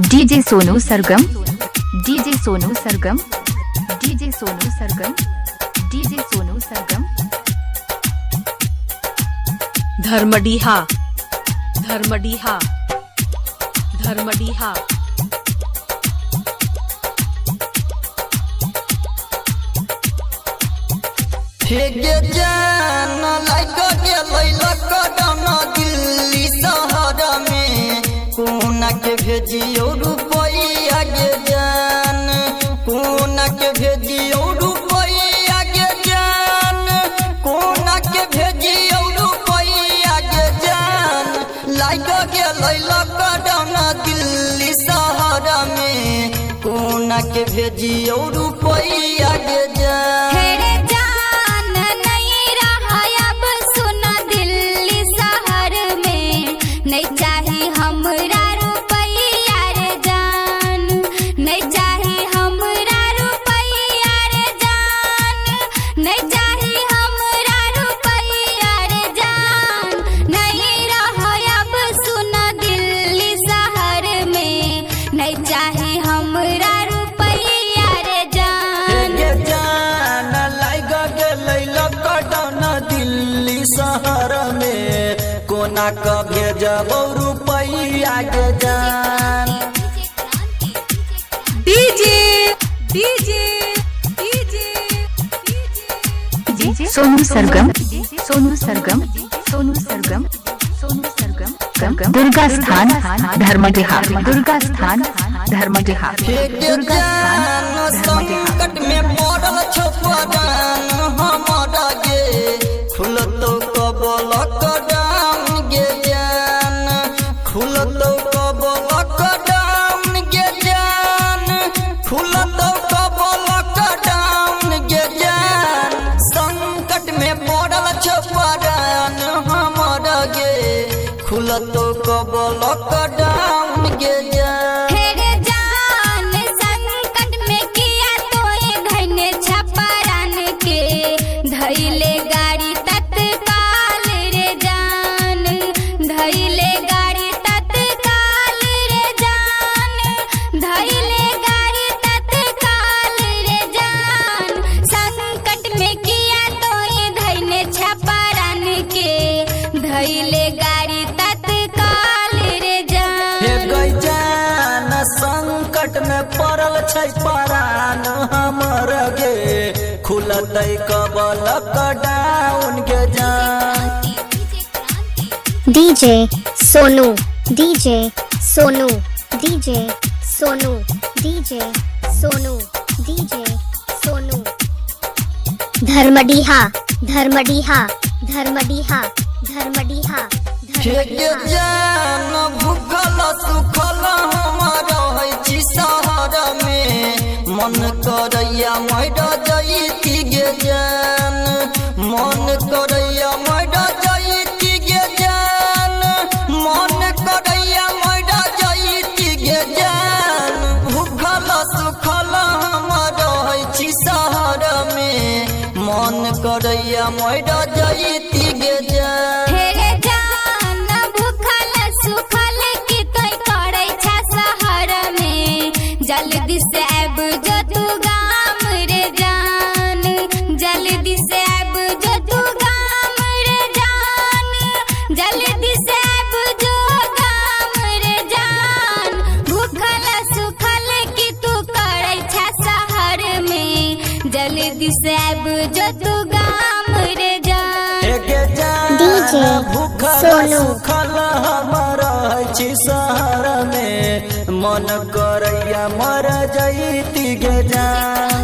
DJ Sonu सरगम, DJ Sonu सरगम, DJ Sonu सरगम, DJ Sonu सरगम। धर्मडीहा, धर्मडीहा, धर्मडीहा। जान लाइक के lockdown Delhi शहर में कोना के भेजियो रुपया गे जान, कोना के भेजियो रुपया गे जान, कोना के भेजियो रुपया गे जान। लाइक के लॉकडाउन दिल्ली शहर में कोना के भेजियो रुपया गे जान। शहर में कोना का भेजबो रुपया के जान। DJ DJ DJ DJ Sonu Sargam, Sonu Sargam, Sonu Sargam, Sonu Sargam. Durga Sthan Dharmdiha, Durga Sthan Dharmdiha, Durga स्थान संकट में पड़ल छपरान हमारा गे खुल तो लॉकडाउन गे जान, खुल तो लॉकडाउन गे जान, खुल तो लॉकडाउन गे जान। संकट में पड़ल छपरान हमारा गे खुल तो लॉकडाउन गे जान। धैले गाड़ी तत्काल रे जान, धैले गाड़ी तत्काल रे जान, धैले गाड़ी तत्काल रे जान। संकट में किया तो ये धैने छपरान के धैले गाड़ी तत्काल रे जान। हे गई जान संकट में पड़ल छै परान हमर गे खुलतै कब लॉकडाउन गे जान। DJ Sonu, DJ Sonu, DJ Sonu, DJ Sonu, DJ Sonu. Dharmdiha, Dharmdiha, Dharmdiha, Dharmdiha. जान भूखल सुखल हमारा है शहर में मन करैया मर जैती गे जान, मन करैया मर जैती गे जान, मन करैया मर जैती गे जान। भूखल सुखल हमारा है शहर में मन करैया मर जैती गे जान। जल्दी से अब जो तू गाम रे जान, जल्दी से अब जो तू गाम रे जान, जल्दी से अब जो गाम रे जान। भूखल सुखल की तू करे छा शहर में जल्दी से अब जो तू गाम रे जान। डीजे भूखल सुखल हमारा है शहर में मन करैया मर जैती गे जान।